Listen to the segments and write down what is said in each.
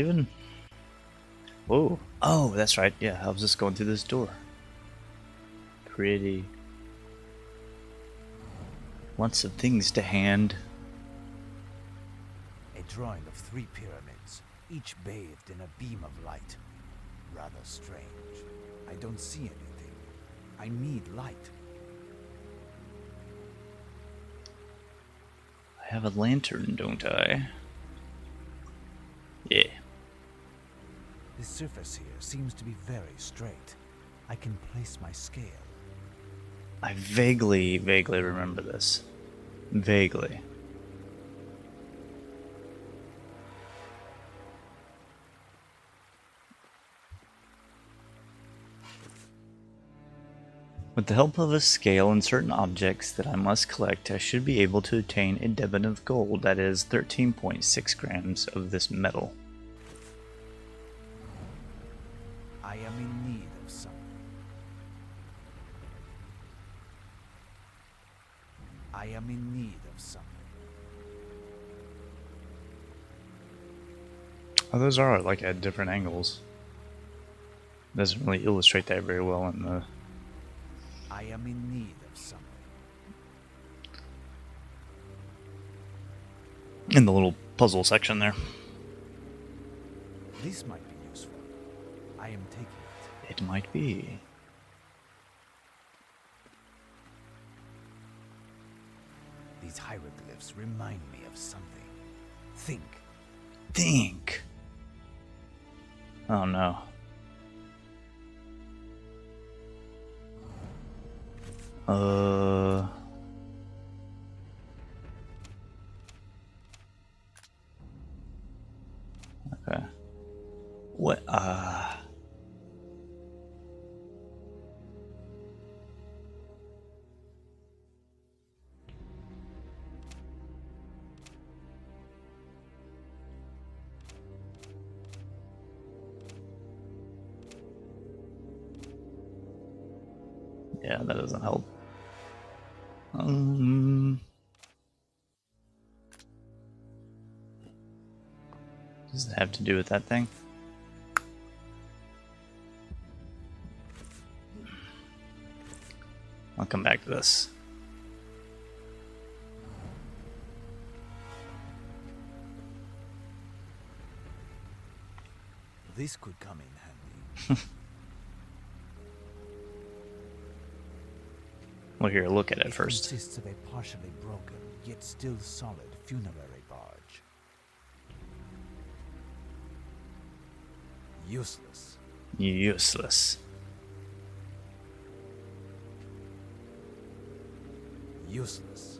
leaving? Whoa. Oh, that's right. Yeah, I was just going through this door. Pretty. Lots of things to hand. A drawing of 3 pyramids, each bathed in a beam of light. Rather strange. I don't see anything. I need light. I have a lantern, don't I? Yeah. The surface here seems to be very straight. I can place my scale. I vaguely remember this. Vaguely. With the help of a scale and certain objects that I must collect, I should be able to obtain a debit of gold, that is 13.6 grams of this metal. I am in need of something. I am in need of something. Oh, those are like at different angles. Doesn't really illustrate that very well in the... I am in need of something. in the little puzzle section there. This might be useful. I am taking it. It might be. These hieroglyphs remind me of something. Think. Think. Oh no. Okay. What? Yeah, that doesn't help. Does it have to do with that thing? I'll come back to this. This could come in handy. Well, here, look at it It first. consists of a partially broken, yet still solid funerary barge. Useless. Useless. Useless.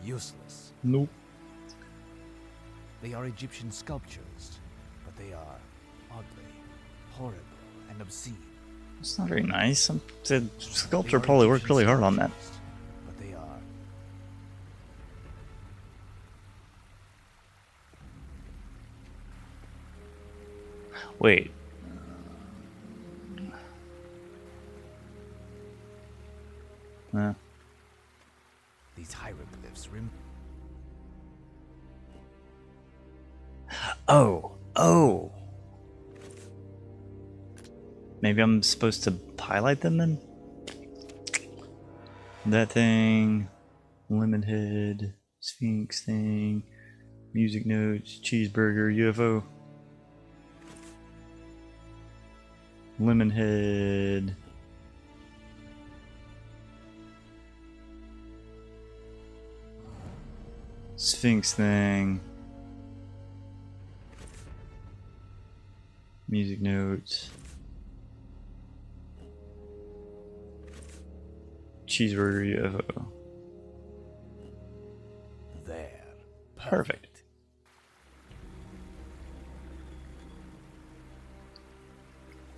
Useless. Nope. They are Egyptian sculptures, but they are ugly, horrible, and obscene. It's not very nice. The They sculptor are probably worked Egyptian really hard on that. sculptures, but they are Wait. these hieroglyphs Oh. Maybe I'm supposed to highlight them then? That thing, lemon head, sphinx thing, music notes, cheeseburger, UFO. Lemon head. Sphinx thing. Music notes. Cheeseburger UFO. there. Perfect.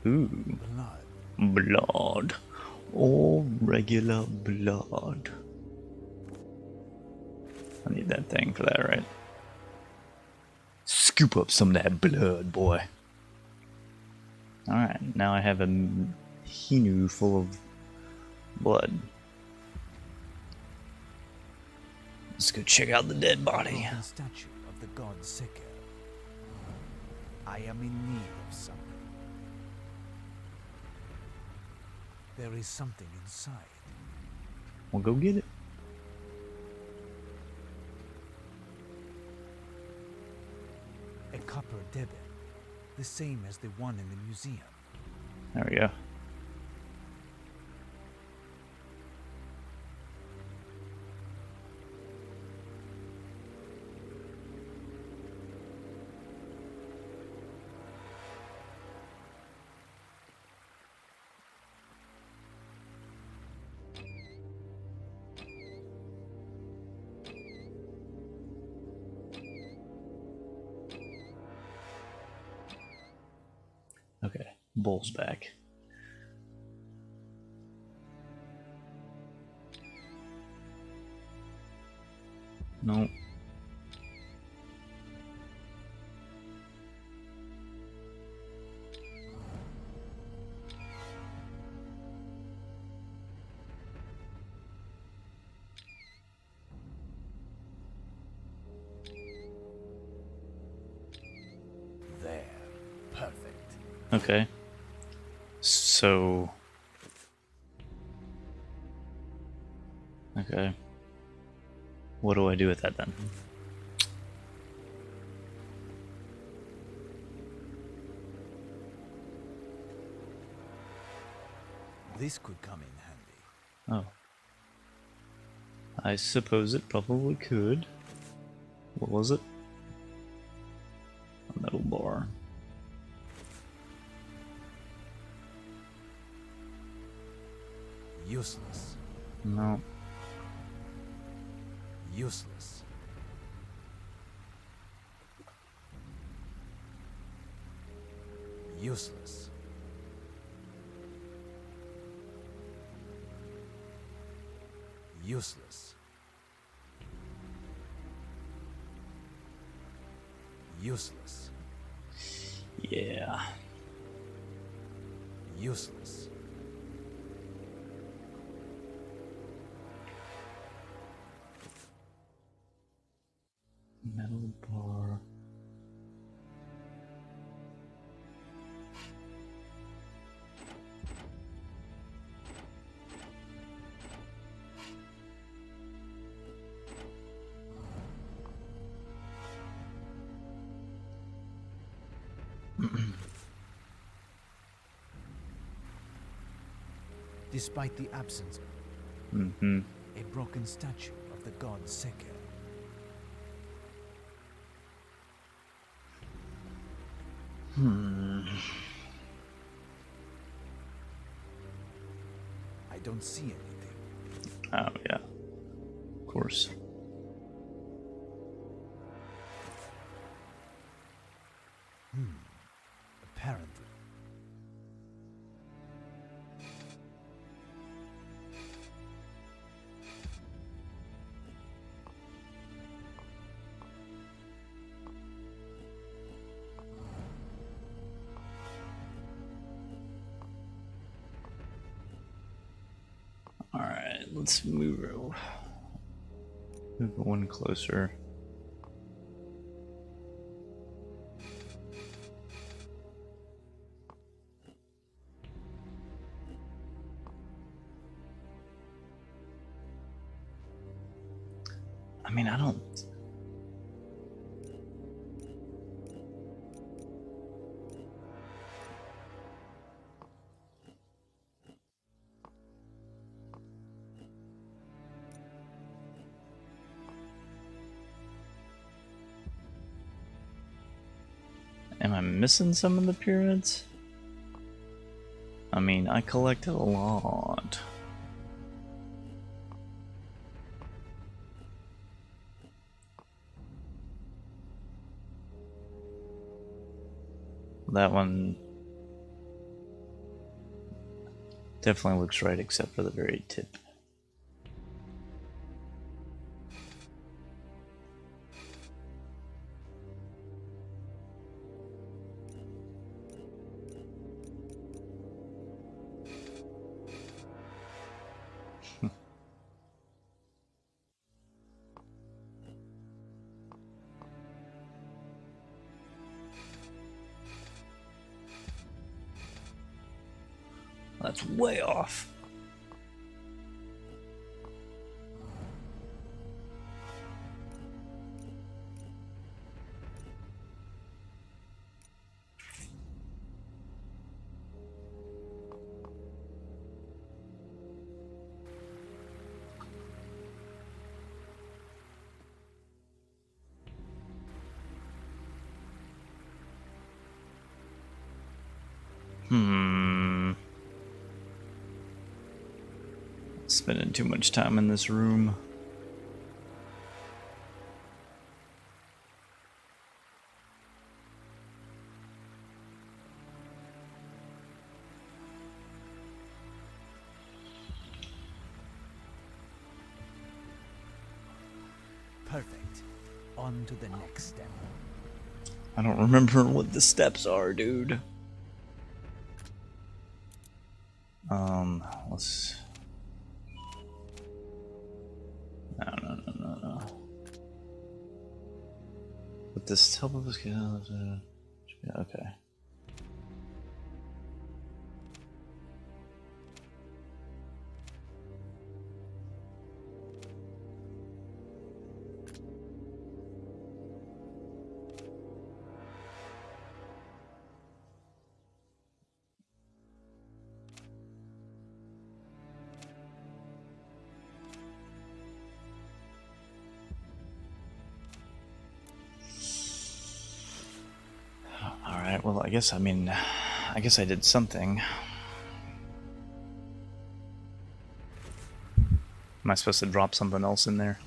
Ooh. Blood. Blood. All regular blood. I need that thing for that, right? Scoop up some of that blood, boy. Alright, now I have a Hinu full of Blood. Let's go check out the dead body. Broken statue of the god Seker. I am in need of something. There is something inside. We'll go get it. A copper debe, the same as the one in the museum. There we go. Okay, bull's back. Nope. There. Perfect. Okay. So... Okay. What do I do with that then? This could come in handy. Oh. I suppose it probably could. What was it? A metal bar. Useless. No. Useless. Useless. Useless. Useless. Yeah. Useless. Metal bar. Despite the absence Mm-hmm. a broken statue of the god Seker. I don't see anything. Oh, yeah. Of course. Apparently. Alright, let's move one closer. I mean, I don't... Am I missing some of the pyramids? I mean, I collected a lot. That one definitely looks right, except for the very tip. That's way off. Spending too much time in this room. Perfect. On to the next step. I don't remember what the steps are, dude. Let's... No. With this help of us get out of okay. Alright, well, I guess I did something. Am I supposed to drop something else in there?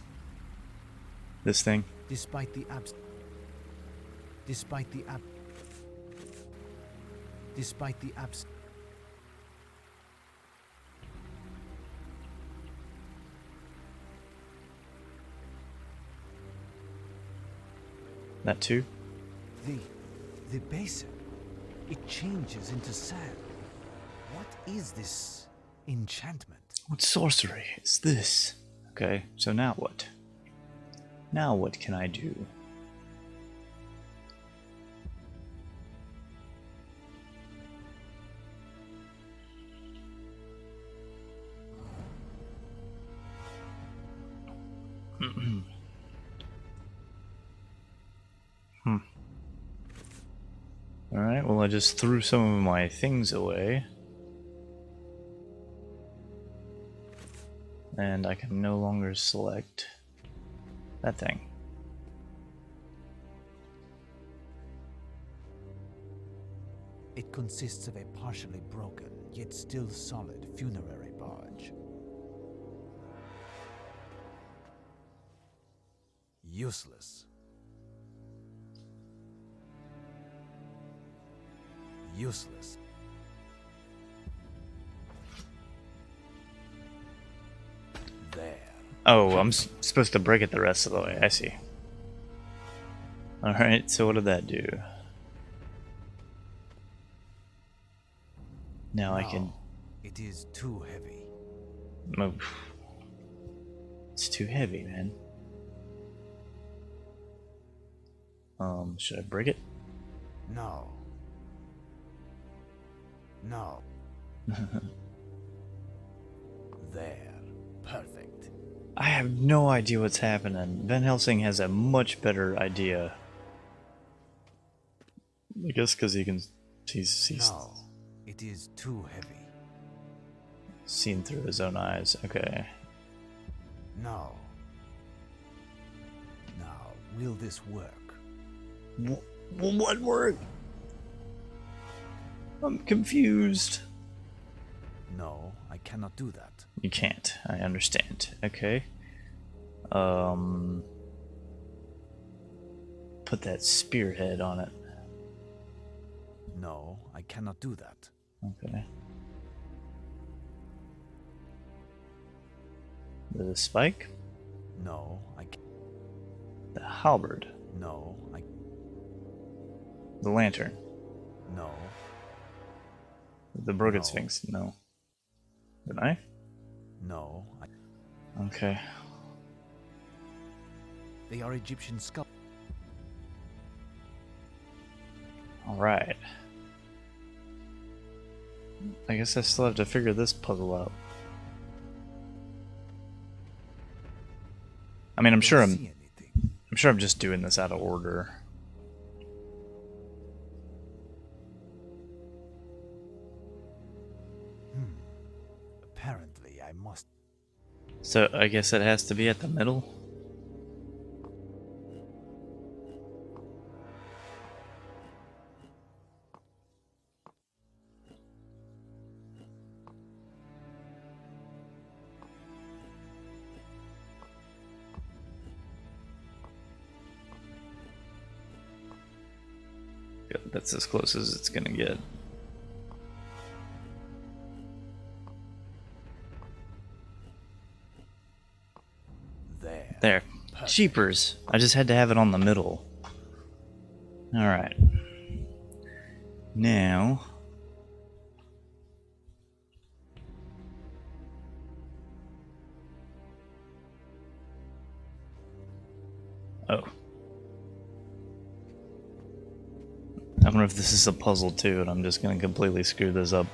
This thing? Despite the abs. That too? The basin. It changes into sand. What is this enchantment? What sorcery is this? Okay, so now what? Now what can I do? Alright, well I just threw some of my things away. And I can no longer select that thing. It consists of a partially broken, yet still solid funerary barge. Useless. Useless. There. Oh, I'm supposed to break it the rest of the way. I see. Alright, so what did that do? Now I can... It is too heavy. Move. It's too heavy, man. Should I break it? No. No. There. Perfect. I have no idea what's happening. Van Helsing has a much better idea. I guess because he can... He's No. It is too heavy. seen through his own eyes. Okay. No. Now, will this work? What work? I'm confused. No, I cannot do that. You can't. I understand. Okay. Put that spearhead on it. No, I cannot do that. Okay. The spike? No, I can't. The halberd? No, I... The lantern? No. The broken No. sphinx? No. The knife? No, I... Okay. They are Egyptian sculptures. Alright. I guess I still have to figure this puzzle out. I mean, I'm sure I'm just doing this out of order. Apparently, I must. So I guess it has to be at the middle. Yeah, that's as close as it's gonna get. There. Cheapers. I just had to have it on the middle. Alright. Now. Oh. I wonder if this is a puzzle too, and I'm just gonna completely screw this up.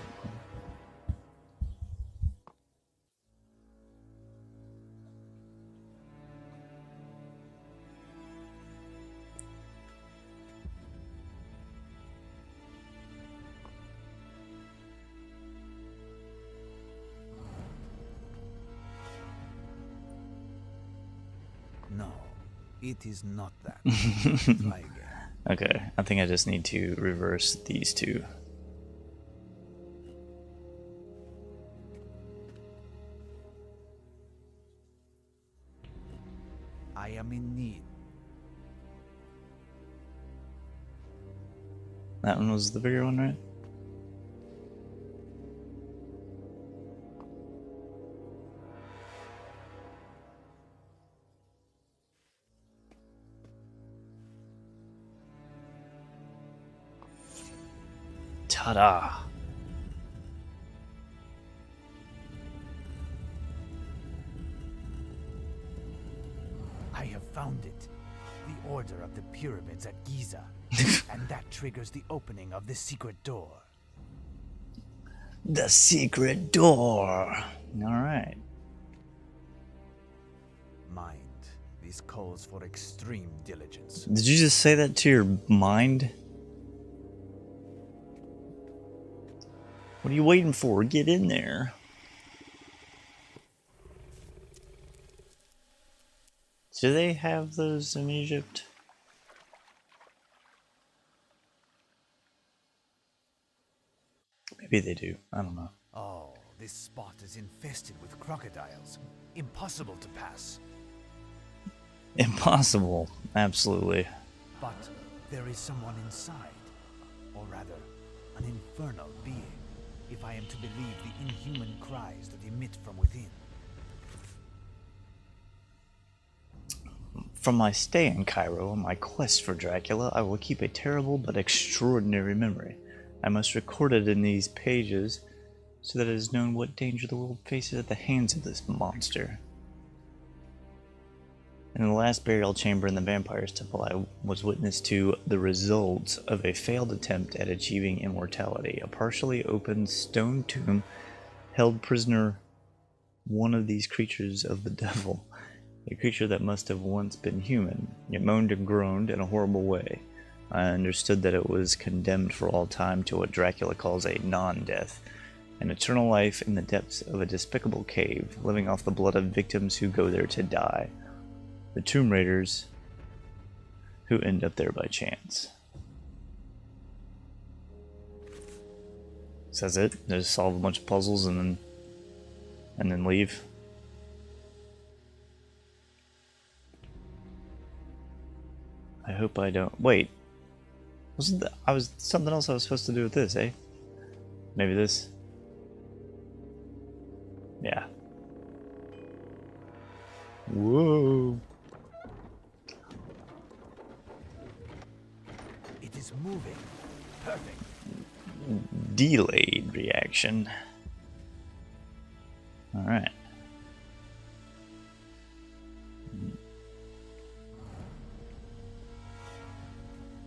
No, it is not that. Try again. Okay, I think I just need to reverse these two. I am in need. That one was the bigger one, right? Ta-da! I have found it. The Order of the Pyramids at Giza. And that triggers the opening of the secret door. The secret door! Alright. Mind. This calls for extreme diligence. Did you just say that to your mind? What are you waiting for? Get in there. Do they have those in Egypt? Maybe they do. I don't know. Oh, this spot is infested with crocodiles. Impossible to pass. Impossible. Absolutely. But there is someone inside. Or rather, an infernal being, if I am to believe the inhuman cries that emit from within. From my stay in Cairo and my quest for Dracula, I will keep a terrible but extraordinary memory. I must record it in these pages so that it is known what danger the world faces at the hands of this monster. In the last burial chamber in the Vampire's Temple, I was witness to the results of a failed attempt at achieving immortality. A partially opened stone tomb held prisoner one of these creatures of the devil, a creature that must have once been human. It moaned and groaned in a horrible way. I understood that it was condemned for all time to what Dracula calls a non-death, an eternal life in the depths of a despicable cave, living off the blood of victims who go there to die. The Tomb Raiders who end up there by chance. So that's it? Just solve a bunch of puzzles and then leave? I hope I don't. Wait. Wasn't that, I was something else I was supposed to do with this, eh? Maybe this? Yeah. Whoa. It is moving. Perfect. Delayed reaction. Alright.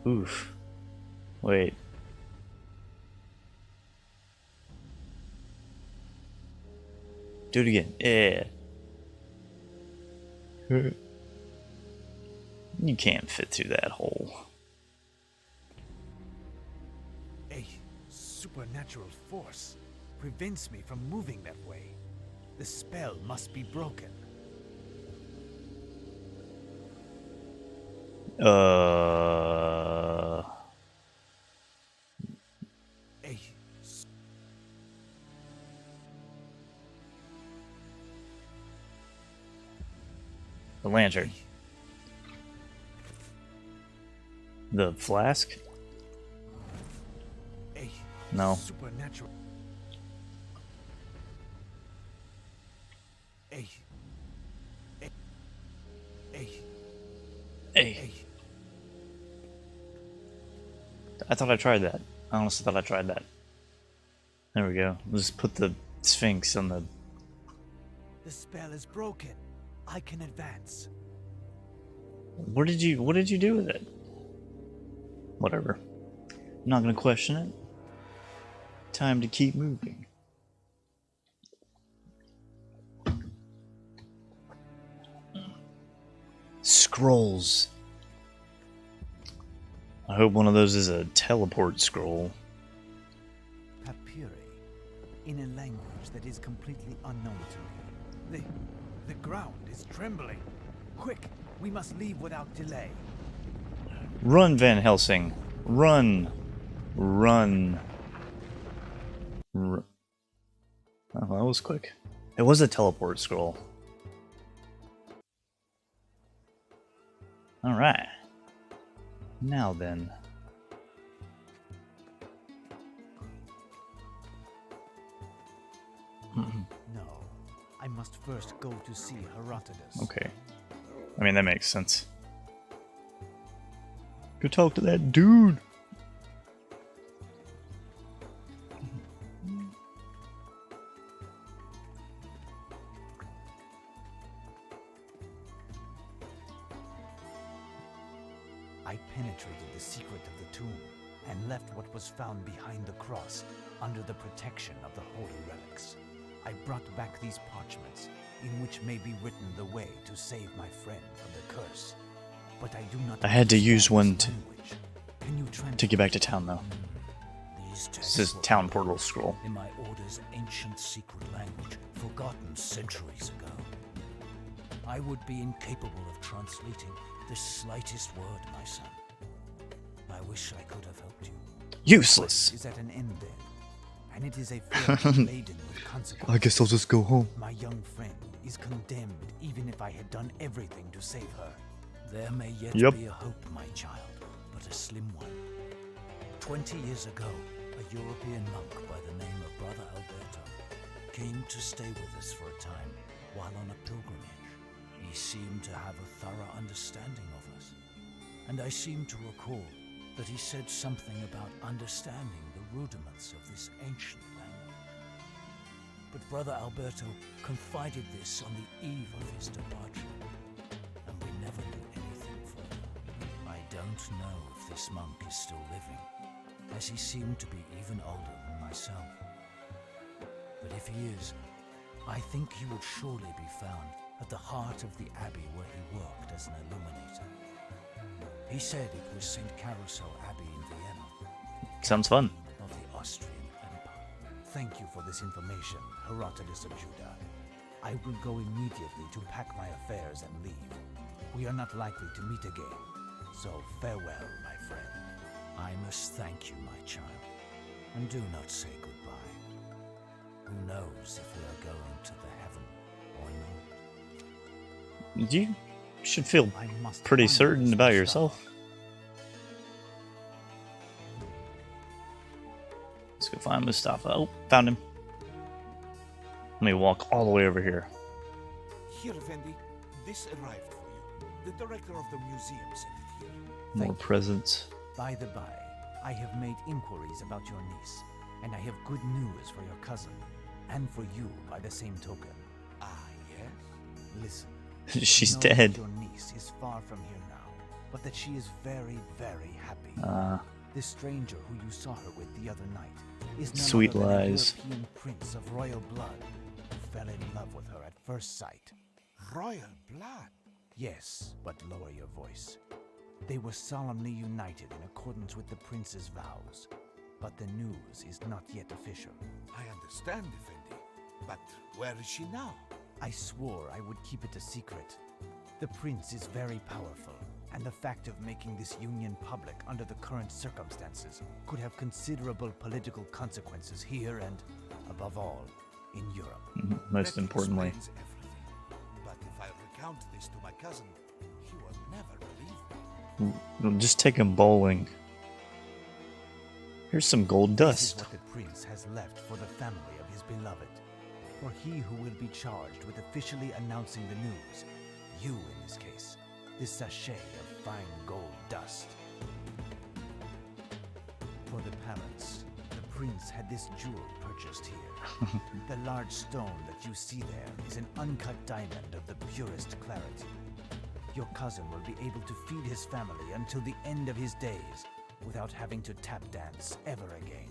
Oof. Wait. Do it again. Yeah. You can't fit through that hole. A supernatural force prevents me from moving that way. The spell must be broken. Uh, A the lantern. The flask? No. supernatural. A Hey. I thought I tried that. I honestly thought I tried that. There we go. Let's put the Sphinx on the... The spell is broken. I can advance. What did you do with it? Whatever. I'm not gonna question it. Time to keep moving. Scrolls. I hope one of those is a teleport scroll. Papyri, in a language that is completely unknown to me. The ground is trembling. Quick, we must leave without delay. Run, Van Helsing. Run. Run. Oh, that was quick. It was a teleport scroll. Alright. Now then. No, I must first go to see Herodotus. Okay. I mean, that makes sense. Go talk to that dude. I penetrated the secret of the tomb and left what was found behind the cross under the protection of the holy relics. I brought back these parchments, in which may be written the way to save my friend from the curse. But I do not. I had to use one to get get back to town, though. These This is texts town portal scroll. in my order's ancient secret language, forgotten centuries ago. I would be incapable of translating the slightest word, my son. I wish I could have helped you. Useless. Is at an end then, and it is a fate laden with consequences. I guess I'll just go home. My young friend is condemned, even if I had done everything to save her. There may yet Yep. be a hope, my child, but a slim one. 20 years ago, a European monk by the name of Brother Alberto came to stay with us for a time while on a pilgrimage. He seemed to have a thorough understanding of us, and I seem to recall that he said something about understanding the rudiments of this ancient language. But Brother Alberto confided this on the eve of his departure, and we never knew anything further. I don't know if this monk is still living, as he seemed to be even older than myself. But if he is, I think he would surely be found at the heart of the abbey where he worked as an illuminator. He said it was St. Carousel Abbey in Vienna, Sounds fun. of the Austrian Empire. Thank you for this information, Herodotus of Judah. I will go immediately to pack my affairs and leave. We are not likely to meet again, so farewell, my friend. I must thank you, my child, and do not say goodbye. Who knows if we are going to the heaven or not? You should feel I must pretty find certain this about Mustafa. yourself. Let's go find Mustafa. Oh, found him. Let me walk all the way over here. Here, Effendi, this arrived for you. The director of the museum sent it here. More Thank you. presents. By the by, I have made inquiries about your niece, and I have good news for your cousin, and for you by the same token. Ah, yes? Listen. She's know that dead. Your niece is far from here now, but that she is very, very happy. This stranger who you saw her with the other night is none Sweet other than a lies. European prince of royal blood, fell in love with her at first sight. Royal blood. Yes, but lower your voice. They were solemnly united in accordance with the prince's vows. But the news is not yet official. I understand, Effendi. But where is she now? I swore I would keep it a secret. The prince is very powerful, and the fact of making this union public under the current circumstances could have considerable political consequences here and, above all, in Europe. Most That importantly. explains everything. But if I recount this to my cousin, he will never believe me. Just take him bowling. Here's some gold This is dust. what the prince has left for the family of his beloved. For he who will be charged with officially announcing the news, you in this case, this sachet of fine gold dust. For the palace, the prince had this jewel purchased here. The large stone that you see there is an uncut diamond of the purest clarity. Your cousin will be able to feed his family until the end of his days without having to tap dance ever again.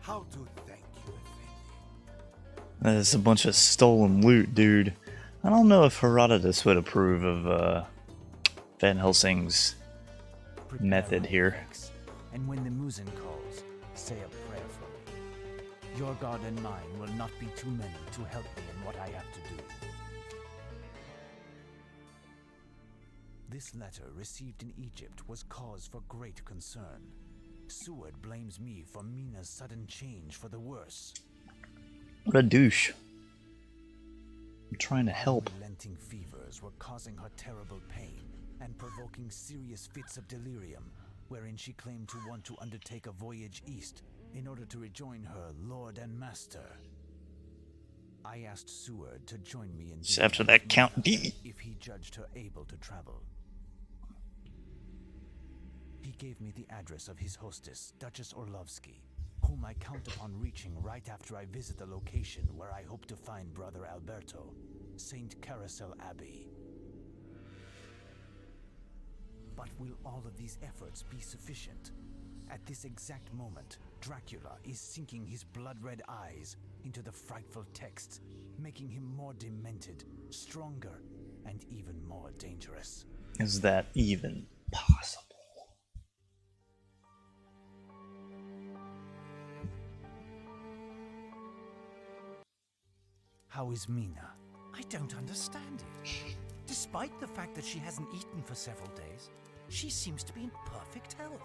How to thank you, Effendi? That is a bunch of stolen loot, dude. I don't know if Herodotus would approve of Van Helsing's Prepare method my here. thanks, and when the muezzin calls, say a prayer for me. Your God and mine will not be too many to help me in what I have to do. This letter received in Egypt was cause for great concern. Seward blames me for Mina's sudden change for the worse. What a douche. I'm trying to help. Unrelenting fevers were causing her terrible pain and provoking serious fits of delirium, wherein she claimed to want to undertake a voyage east in order to rejoin her lord and master. I asked Seward to join me in Just after that Count D. if he judged her able to travel. He gave me the address of his hostess, Duchess Orlovsky, whom I count upon reaching right after I visit the location where I hope to find Brother Alberto, St. Carousel Abbey. But will all of these efforts be sufficient? At this exact moment, Dracula is sinking his blood-red eyes into the frightful text, making him more demented, stronger, and even more dangerous. Is that even possible? How is Mina? I don't understand it. Despite the fact that she hasn't eaten for several days, she seems to be in perfect health.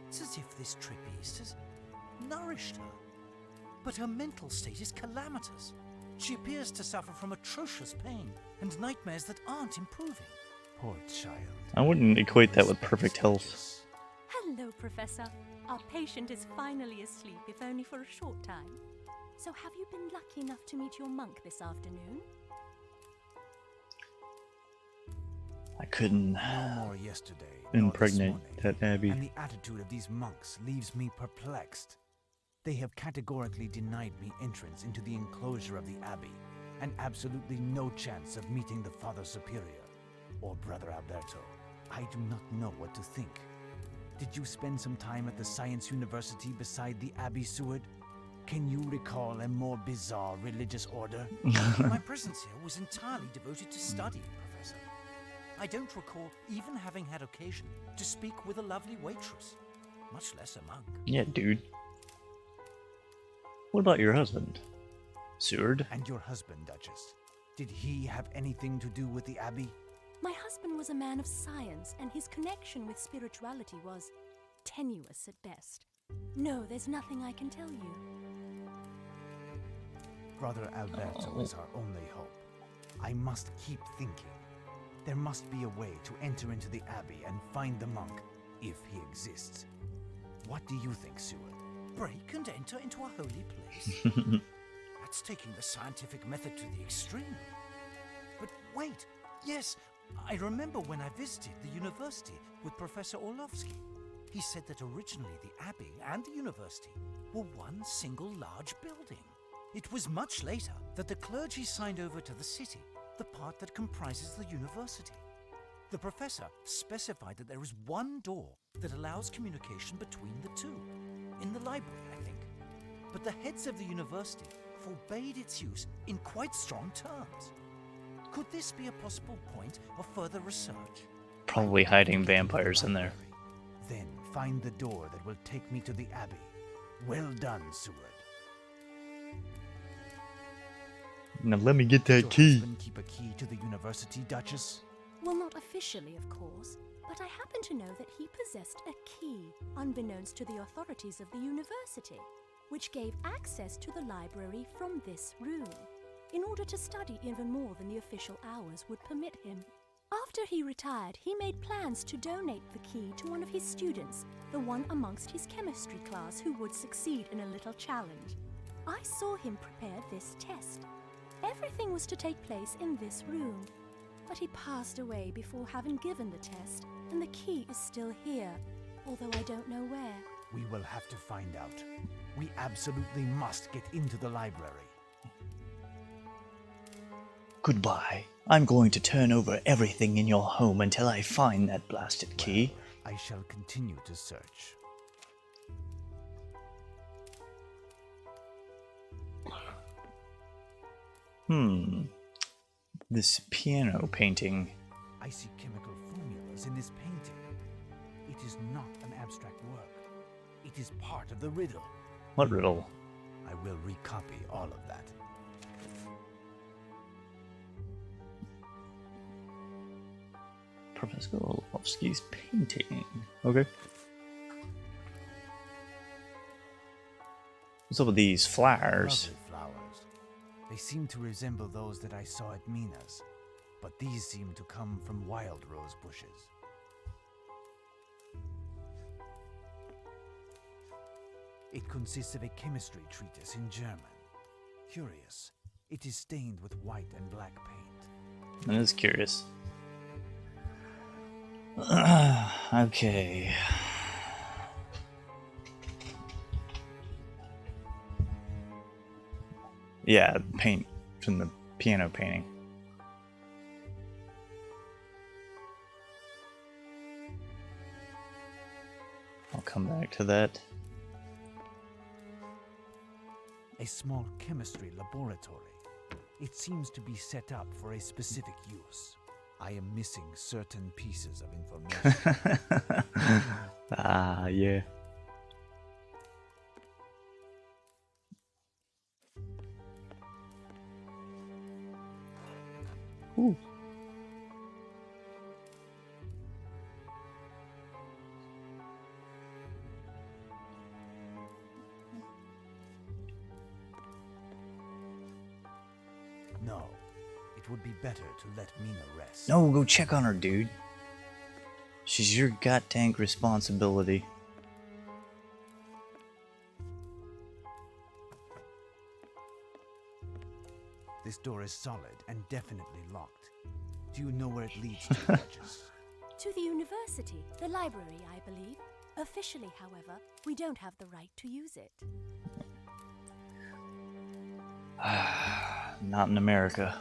It's as if this trip east has nourished her. But her mental state is calamitous. She appears to suffer from atrocious pain and nightmares that aren't improving. Poor child. I wouldn't equate that with perfect health. Hello, Professor. Our patient is finally asleep, if only for a short time. So have you been lucky enough to meet your monk this afternoon? I couldn't No more yesterday, nor this impregnate morning, that Abbey. and the attitude of these monks leaves me perplexed. They have categorically denied me entrance into the enclosure of the abbey, and absolutely no chance of meeting the Father Superior, or Brother Alberto. I do not know what to think. Did you spend some time at the Science University beside the Abbey, Seward? Can you recall a more bizarre religious order? My presence here was entirely devoted to study, Professor. I don't recall even having had occasion to speak with a lovely waitress, much less a monk. Yeah, dude. What about your husband? Seward? And your husband, Duchess? Did he have anything to do with the Abbey? My husband was a man of science, and his connection with spirituality was tenuous at best. No, there's nothing I can tell you. Brother Alberto is our only hope. I must keep thinking. There must be a way to enter into the Abbey and find the monk, if he exists. What do you think, Seward? Break and enter into a holy place? That's taking the scientific method to the extreme. But wait, yes, I remember when I visited the university with Professor Orlovsky. He said that originally the Abbey and the university were one single large building. It was much later that the clergy signed over to the city the part that comprises the university. The professor specified that there is one door that allows communication between the two, in the library, I think. But the heads of the university forbade its use in quite strong terms. Could this be a possible point of further research? Probably hiding vampires in there. Then find the door that will take me to the Abbey. Well done, Seward. Now let me get that Does your key. husband keep a key to the university, Duchess? Well, not officially, of course, but I happen to know that he possessed a key, unbeknownst to the authorities of the university, which gave access to the library from this room, in order to study even more than the official hours would permit him. After he retired, he made plans to donate the key to one of his students, the one amongst his chemistry class who would succeed in a little challenge. I saw him prepare this test. Everything was to take place in this room, but he passed away before having given the test, and the key is still here, although I don't know where. We will have to find out. We absolutely must get into the library. Goodbye. I'm going to turn over everything in your home until I find that blasted key. I shall continue to search. This piano painting. I see chemical formulas in this painting. It is not an abstract work. It is part of the riddle. What riddle? I will recopy all of that. Professor Orlovsky's painting. Okay. What's up with these flowers? Lovely flowers. They seem to resemble those that I saw at Mina's, but these seem to come from wild rose bushes. It consists of a chemistry treatise in German. Curious. It is stained with white and black paint. That is curious. Okay. Yeah, paint from the piano painting. I'll come back to that. A small chemistry laboratory. It seems to be set up for a specific use. I am missing certain pieces of information. Ah, yeah. Ooh. No, it would be better to let Mina rest. No, go check on her, dude. She's your goddamn responsibility. This door is solid and definitely locked. Do you know where it leads to, Duchess? To the university, the library, I believe. Officially, however, we don't have the right to use it. Not in America.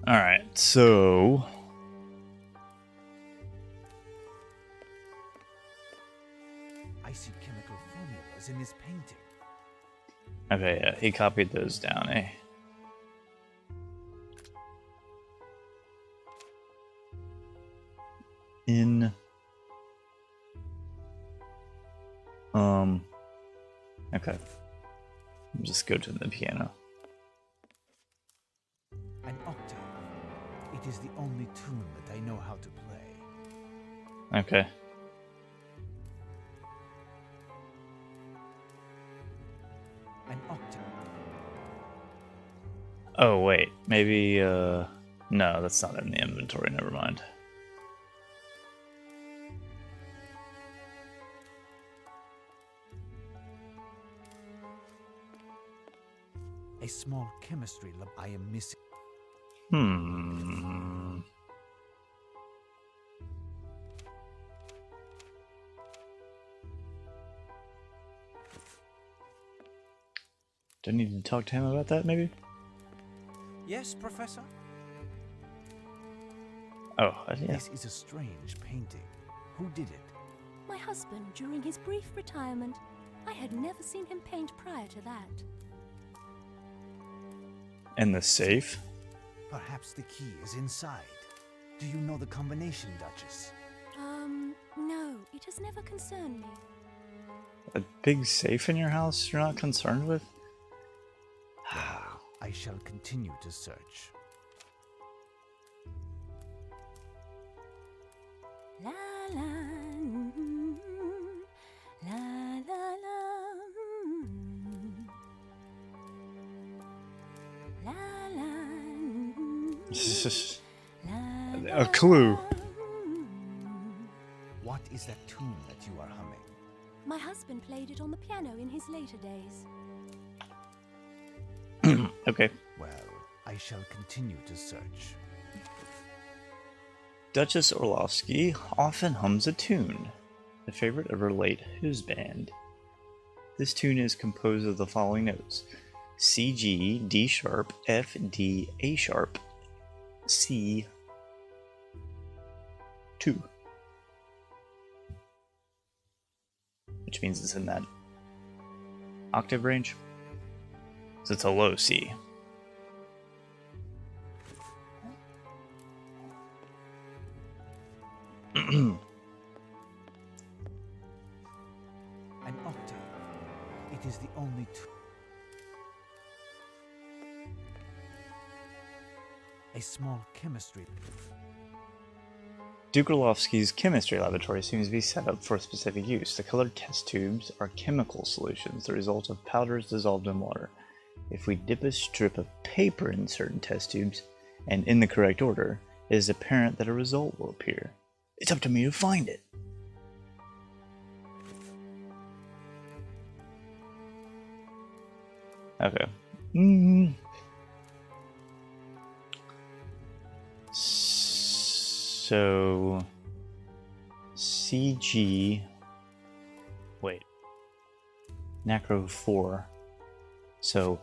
Alright, so... I see chemical formulas in this painting. Okay, yeah, he copied those down, eh? In... Okay. Just go to the piano. An octave. It is the only tune that I know how to play. Okay. An octave. Oh, wait. Maybe, no, that's not in the inventory. Never mind. A small chemistry lab. I am missing. Do I need to talk to him about that, maybe? Yes, Professor? Oh, yeah. This is a strange painting. Who did it? My husband, during his brief retirement. I had never seen him paint prior to that. And the safe? Perhaps the key is inside. Do you know the combination, Duchess? No, it has never concerned me. A big safe in your house you're not concerned with? I shall continue to search. La la, la la la, la la. A clue. What is that tune that you are humming? My husband played it on the piano in his later days. Okay. Well, I shall continue to search. Duchess Orlovsky often hums a tune, a favorite of her late husband. This tune is composed of the following notes: C, G, D sharp, F, D, A sharp, C, 2. Which means it's in that octave range. So it's a low C. An octave. It is the only a small chemistry. Duke Orlovsky's chemistry laboratory seems to be set up for a specific use. The colored test tubes are chemical solutions, the result of powders dissolved in water. If we dip a strip of paper in certain test tubes, and in the correct order, it is apparent that a result will appear. It's up to me to find it. Okay. So CG. Wait. Nacro 4. So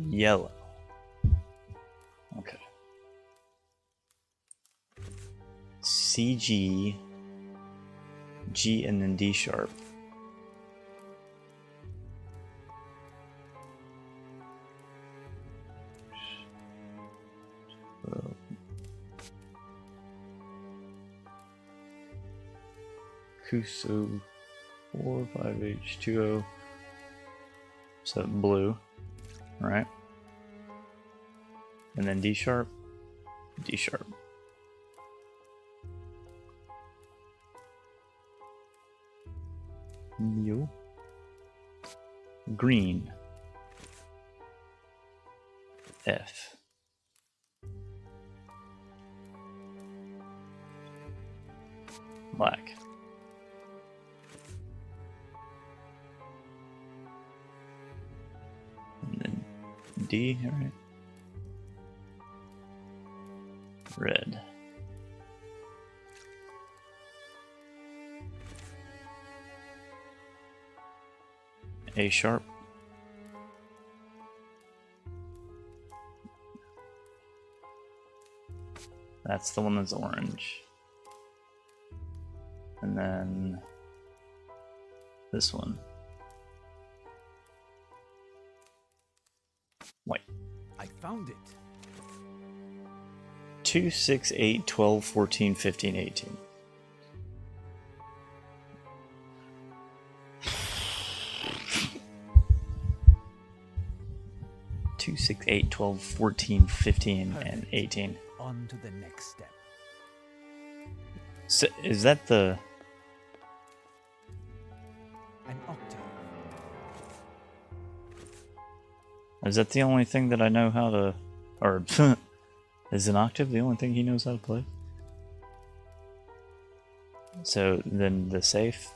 yellow. Okay. CG, G, and then D sharp. Kuso 45H2O. So blue, right? And then D sharp, D sharp. New. Green. F. Black. And then D, right? Red. A sharp. That's the one that's orange. And then this one. White. I found it. 2, 6, 8, 12, 14, 15, 18. Two, 6, 8, 12, 14, 15, and 18. On to the next step. So is that the... An octave. Is that the only thing that I know how to... Or... Is an octave the only thing he knows how to play? So then the safe...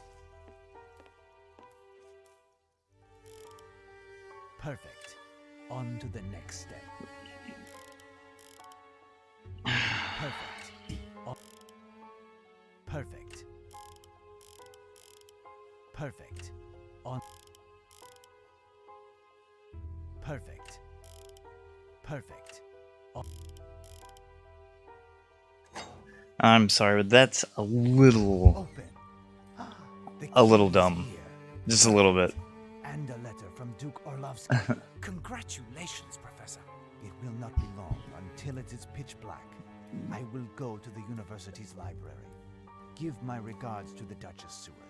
Perfect. On to the next step. Perfect. Perfect. Perfect. On. Perfect. Perfect. On. I'm sorry, but that's a little Open. The little key is dumb. here. Just a little bit. And a letter from Duke Orlovsky. Congratulations, Professor. It will not be long until it is pitch black. I will go to the university's library. Give my regards to the Duchess Seward.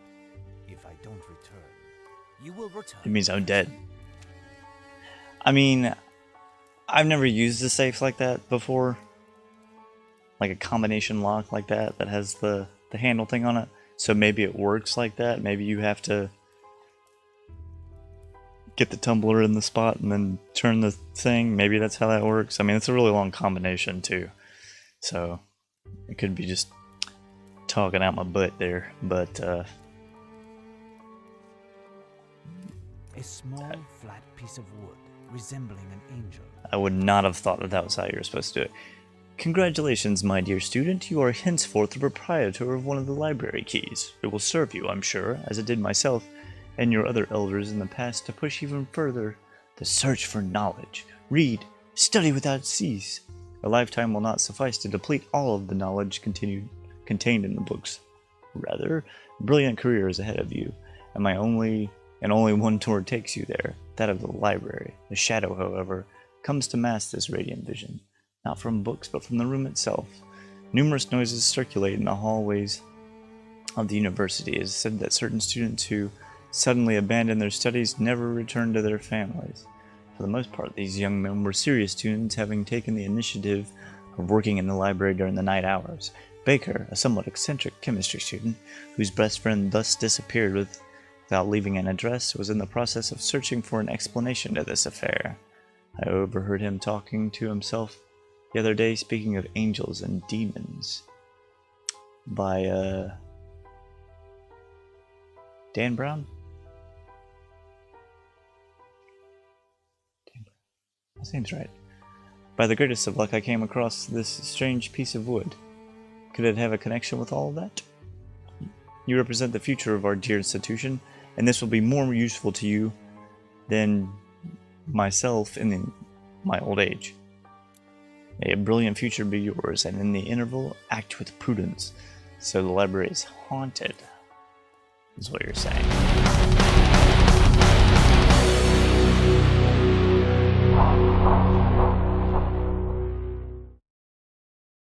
If I don't return, You will return. It means I'm dead. I mean, I've never used a safe like that before. Like a combination lock like that that has the handle thing on it. So maybe it works like that. Maybe you have to get the tumbler in the spot and then turn the thing. Maybe that's how that works. I mean, it's a really long combination too. So it could be just talking out my butt there. But a small, flat piece of wood resembling an angel. I would not have thought that was how you were supposed to do it. Congratulations, my dear student. You are henceforth the proprietor of one of the library keys. It will serve you, I'm sure, as it did myself and your other elders in the past, to push even further the search for knowledge. Read, study without cease. A lifetime will not suffice to deplete all of the knowledge contained in the books. Rather, a brilliant career is ahead of you, and only one door takes you there, that of the library. The shadow, however, comes to mask this radiant vision, not from books, but from the room itself. Numerous noises circulate in the hallways of the university. It is said that certain students who suddenly abandon their studies never return to their families. For the most part, these young men were serious students, having taken the initiative of working in the library during the night hours. Baker, a somewhat eccentric chemistry student, whose best friend thus disappeared without leaving an address, was in the process of searching for an explanation to this affair. I overheard him talking to himself the other day, speaking of angels and demons. By, Dan Brown? That seems right. By the greatest of luck, I came across this strange piece of wood. Could it have a connection with all of that? You represent the future of our dear institution, and this will be more useful to you than myself in my old age. May a brilliant future be yours, and in the interval, act with prudence, so the library is haunted, is what you're saying.